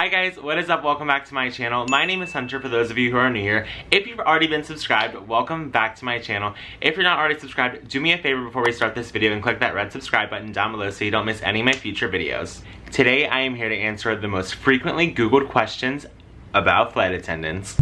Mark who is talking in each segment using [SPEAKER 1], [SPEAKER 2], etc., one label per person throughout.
[SPEAKER 1] Hi guys, what is up? Welcome back to my channel. My name is Hunter for those of you who are new here. If you've already been subscribed, welcome back to my channel. If you're not already subscribed, do me a favor before we start this video and click that red subscribe button down below so you don't miss any of my future videos. Today I am here to answer the most frequently Googled questions about flight attendants.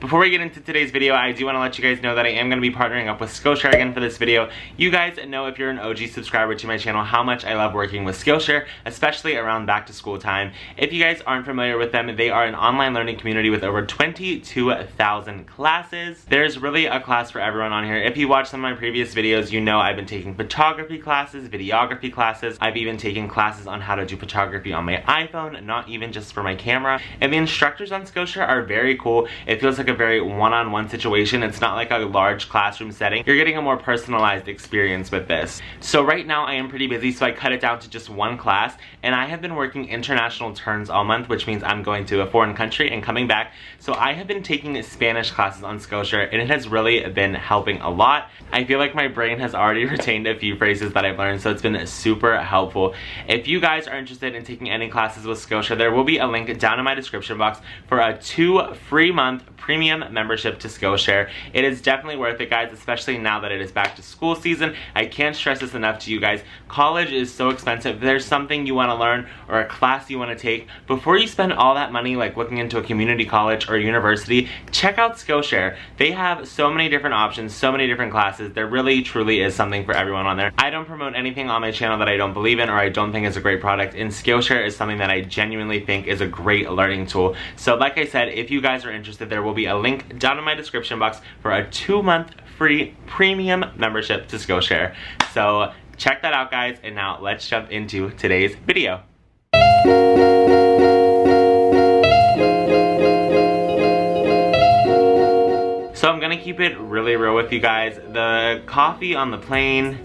[SPEAKER 1] Before we get into today's video, I do want to let you guys know that I am going to be partnering up with Skillshare again for this video. You guys know, if you're an OG subscriber to my channel, how much I love working with Skillshare, especially around back to school time. If you guys aren't familiar with them, they are an online learning community with over 22,000 classes. There's really a class for everyone on here. If you watch some of my previous videos, you know I've been taking photography classes, videography classes. I've even taken classes on how to do photography on my iPhone, not even just for my camera. And the instructors on Skillshare are very cool. It feels like a very one-on-one situation. It's not like a large classroom setting. You're getting a more personalized experience with this. So right now I am pretty busy, so I cut it down to just one class, and I have been working international turns all month, which means I'm going to a foreign country and coming back. So I have been taking Spanish classes on Skillshare, and it has really been helping a lot. I feel like my brain has already retained a few phrases that I've learned, so it's been super helpful. If you guys are interested in taking any classes with Skillshare, there will be a link down in my description box for a 2 free month premium membership to Skillshare. It is definitely worth it, guys, especially now that it is back to school season. I can't stress this enough to you guys. College is so expensive. If there's something you want to learn or a class you want to take, before you spend all that money like looking into a community college or university, check out Skillshare. They have so many different options, so many different classes. There really truly is something for everyone on there. I don't promote anything on my channel that I don't believe in or I don't think is a great product, and Skillshare is something that I genuinely think is a great learning tool. So like I said, if you guys are interested, there will be a link down in my description box for a 2-month free premium membership to Skillshare. So check that out, guys, and now let's jump into today's video. So I'm gonna keep it really real with you guys. The coffee on the plane,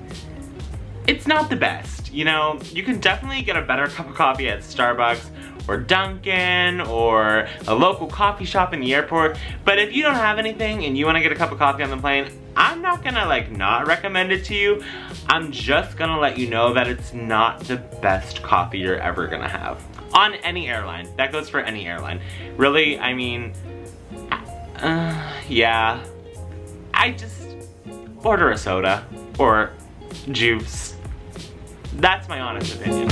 [SPEAKER 1] it's not the best. You know, you can definitely get a better cup of coffee at Starbucks or Dunkin' or a local coffee shop in the airport, but if you don't have anything and you want to get a cup of coffee on the plane, I'm not gonna like not recommend it to you. I'm just gonna let you know that it's not the best coffee you're ever gonna have on any airline. That goes for any airline. Really, I mean, yeah, I just order a soda or juice. That's my honest opinion.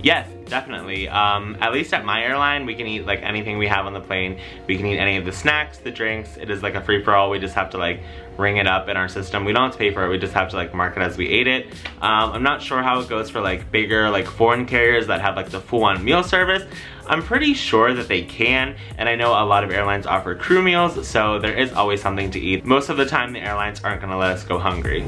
[SPEAKER 1] Yes, definitely. At least at my airline, we can eat like anything we have on the plane. We can eat any of the snacks, the drinks. It is like a free-for-all. We just have to like ring it up in our system. We don't have to pay for it. We just have to like mark it as we ate it. I'm not sure how it goes for like bigger like foreign carriers that have like the full-on meal service. I'm pretty sure that they can, and I know a lot of airlines offer crew meals, so there is always something to eat. Most of the time, the airlines aren't gonna let us go hungry.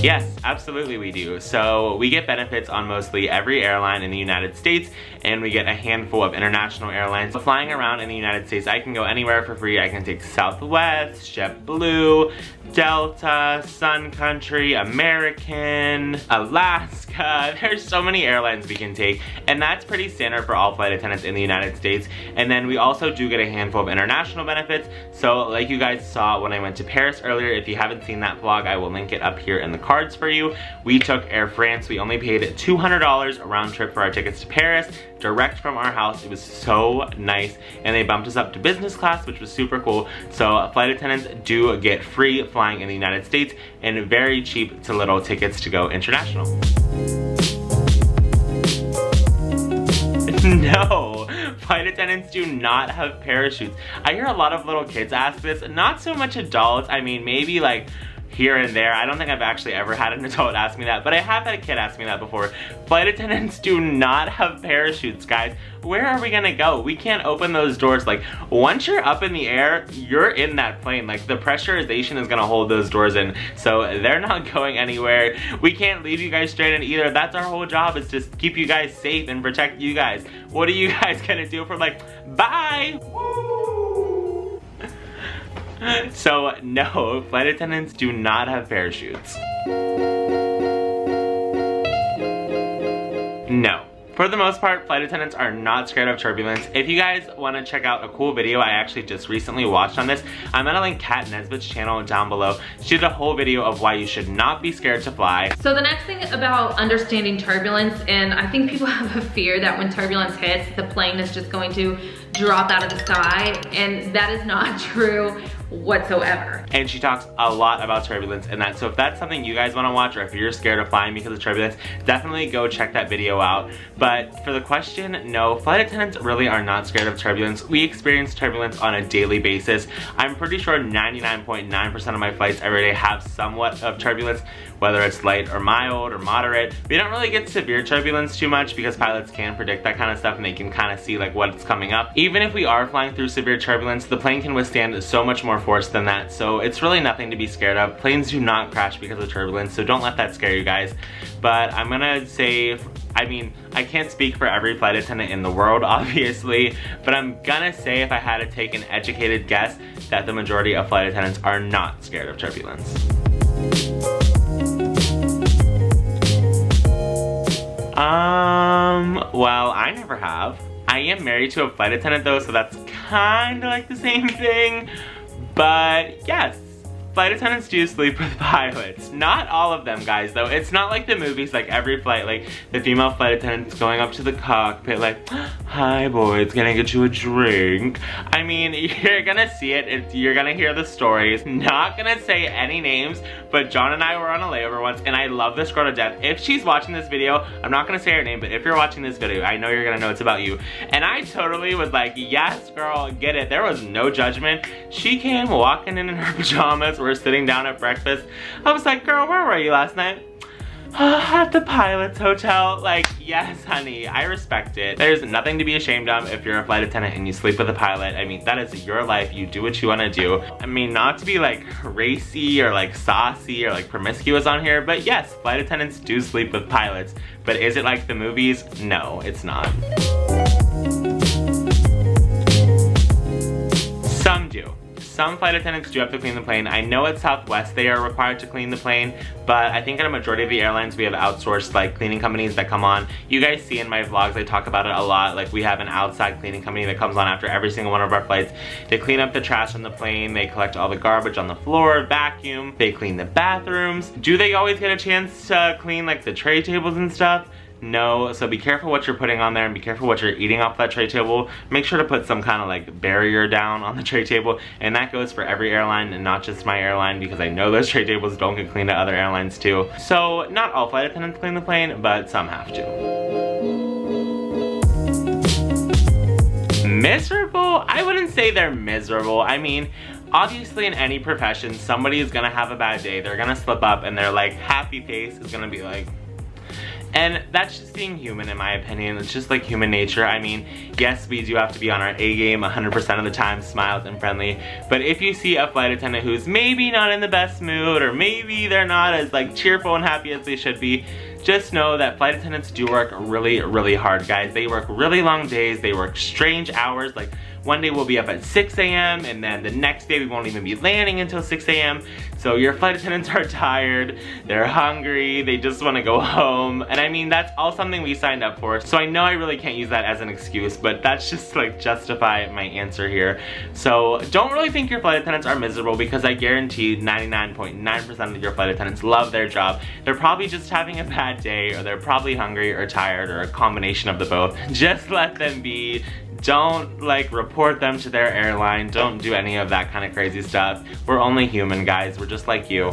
[SPEAKER 1] Yes, absolutely we do. So we get benefits on mostly every airline in the United States, and we get a handful of international airlines. So flying around in the United States, I can go anywhere for free. I can take Southwest, JetBlue, Delta, Sun Country, American, Alaska. There's so many airlines we can take, and that's pretty standard for all flight attendants in the United States. And then we also do get a handful of international benefits. So like you guys saw when I went to Paris earlier, if you haven't seen that vlog, I will link it up here in the cards for you. We took Air France. We only paid $200 round trip for our tickets to Paris, direct from our house. It was so nice, and they bumped us up to business class, which was super cool. So flight attendants do get free flying in the United States and very cheap to little tickets to go international. No, flight attendants do not have parachutes. I hear a lot of little kids ask this, not so much adults. I mean, maybe like here and there. I don't think I've actually ever had an adult ask me that, but I have had a kid ask me that before. Flight attendants do not have parachutes, guys. Where are we gonna go? We can't open those doors. Like, once you're up in the air, you're in that plane. Like, the pressurization is gonna hold those doors in, so they're not going anywhere. We can't leave you guys stranded either. That's our whole job, is to keep you guys safe and protect you guys. What are you guys gonna do for like, bye? So no, flight attendants do not have parachutes. No. For For the most part, flight attendants are not scared of turbulence. If you guys want to check out a cool video I actually just recently watched on this, I'm gonna link Kat Nesbitt's channel down below. She did a whole video of why you should not be scared to fly.
[SPEAKER 2] So the next thing about understanding turbulence, and I think people have a fear that when turbulence hits, the plane is just going to drop out of the sky, and that is not true whatsoever.
[SPEAKER 1] And she talks a lot about turbulence and that, so if that's something you guys want to watch, or if you're scared of flying because of turbulence, definitely go check that video out. But for the question, no, flight attendants really are not scared of turbulence. We experience turbulence on a daily basis. I'm pretty sure 99.9% of my flights every day have somewhat of turbulence, whether it's light or mild or moderate. We don't really get severe turbulence too much because pilots can predict that kind of stuff and they can kind of see like what's coming up. Even if we are flying through severe turbulence, the plane can withstand so much more force than that, so it's really nothing to be scared of. Planes do not crash because of turbulence, so don't let that scare you guys. But I'm gonna say, I mean, I can't speak for every flight attendant in the world, obviously, but I'm gonna say, if I had to take an educated guess, that the majority of flight attendants are not scared of turbulence. Well, I never have. I am married to a flight attendant though, so that's kind of like the same thing. But yes, flight attendants do sleep with pilots. Not all of them, guys, though. It's not like the movies, like every flight, like the female flight attendant's going up to the cockpit like, hi boys, can I get you a drink? I mean, you're gonna see it, you're gonna hear the stories. Not gonna say any names, but John and I were on a layover once, and I love this girl to death. If she's watching this video, I'm not gonna say her name, but if you're watching this video, I know you're gonna know it's about you. And I totally was like, yes girl, get it. There was no judgment. She came walking in her pajamas. We're sitting down at breakfast. I was like, girl, where were you last night? At the pilot's hotel. Like, yes, honey, I respect it. There's nothing to be ashamed of if you're a flight attendant and you sleep with a pilot. I mean, that is your life. You do what you want to do. I mean, not to be like racy or like saucy or like promiscuous on here, but yes, flight attendants do sleep with pilots. But is it like the movies? No, it's not. Some do. Some flight attendants do have to clean the plane. I know at Southwest they are required to clean the plane, but I think at a majority of the airlines we have outsourced like cleaning companies that come on. You guys see in my vlogs I talk about it a lot. Like we have an outside cleaning company that comes on after every single one of our flights. They clean up the trash on the plane, they collect all the garbage on the floor, vacuum, they clean the bathrooms. Do they always get a chance to clean like the tray tables and stuff? No, so be careful what you're putting on there and be careful what you're eating off that tray table. Make sure to put some kind of like barrier down on the tray table, and that goes for every airline and not just my airline, because I know those tray tables don't get cleaned at other airlines too. So not all flight attendants clean the plane, but some have to. Miserable? I wouldn't say they're miserable. I mean, obviously in any profession, somebody is gonna have a bad day. They're gonna slip up and their like happy face is gonna be like, and that's just being human in my opinion. It's just like human nature. I mean, yes, we do have to be on our A game 100% of the time, smiles and friendly. But if you see a flight attendant who's maybe not in the best mood, or maybe they're not as like cheerful and happy as they should be, just know that flight attendants do work really, really hard, guys. They work really long days. They work strange hours. Like one day we'll be up at 6 a.m. and then the next day we won't even be landing until 6 a.m. So your flight attendants are tired, they're hungry, they just want to go home. And I mean, that's all something we signed up for. So I know I really can't use that as an excuse, but that's just like justify my answer here. So don't really think your flight attendants are miserable, because I guarantee 99.9% of your flight attendants love their job. They're probably just having a bad day, or they're probably hungry or tired, or a combination of the both. Just let them be. Don't like report them to their airline. Don't do any of that kind of crazy stuff. We're only human, guys. We're just like you.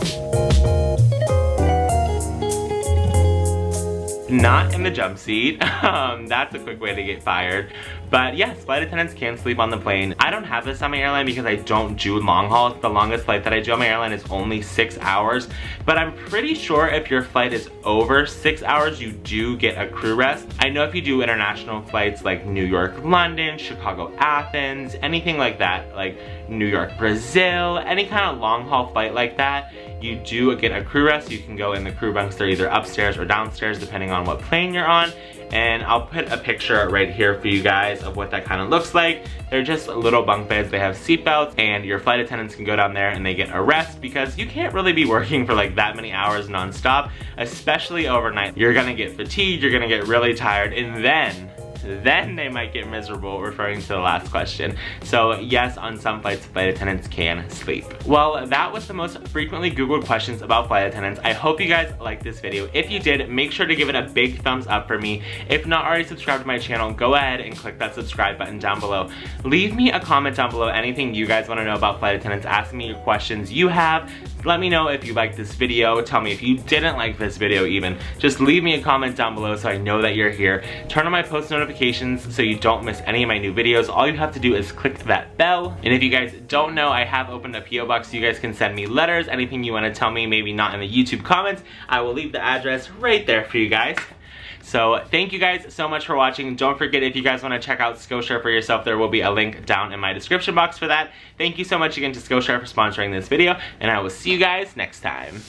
[SPEAKER 1] Not in the jump seat. That's a quick way to get fired. But yes, flight attendants can sleep on the plane. I don't have this on my airline because I don't do long hauls. The longest flight that I do on my airline is only 6 hours. But I'm pretty sure if your flight is over 6 hours, you do get a crew rest. I know if you do international flights like New York, London, Chicago, Athens, anything like that, like New York, Brazil, any kind of long haul flight like that, you do get a crew rest. You can go in the crew bunks. They're either upstairs or downstairs depending on what plane you're on. and I'll put a picture right here for you guys of what that kind of looks like. They're just little bunk beds. They have seat belts, and your flight attendants can go down there and they get a rest, because you can't really be working for like that many hours non-stop, especially overnight. You're gonna get fatigued, you're gonna get really tired, and then they might get miserable, referring to the last question. So yes, on some flights, flight attendants can sleep. Well, that was the most frequently Googled questions about flight attendants. I hope you guys liked this video. If you did, make sure to give it a big thumbs up for me. If not already subscribed to my channel, go ahead and click that subscribe button down below. Leave me a comment down below, anything you guys wanna know about flight attendants. Ask me your questions you have. Let me know if you liked this video. Tell me if you didn't like this video even. Just leave me a comment down below so I know that you're here. Turn on my post notifications so you don't miss any of my new videos. All you have to do is click that bell. And if you guys don't know, I have opened a PO box so you guys can send me letters, anything you want to tell me, maybe not in the YouTube comments. I will leave the address right there for you guys. So thank you guys so much for watching. Don't forget, if you guys want to check out Skillshare for yourself, there will be a link down in my description box for that. Thank you so much again to Skillshare for sponsoring this video, and I will see you guys next time.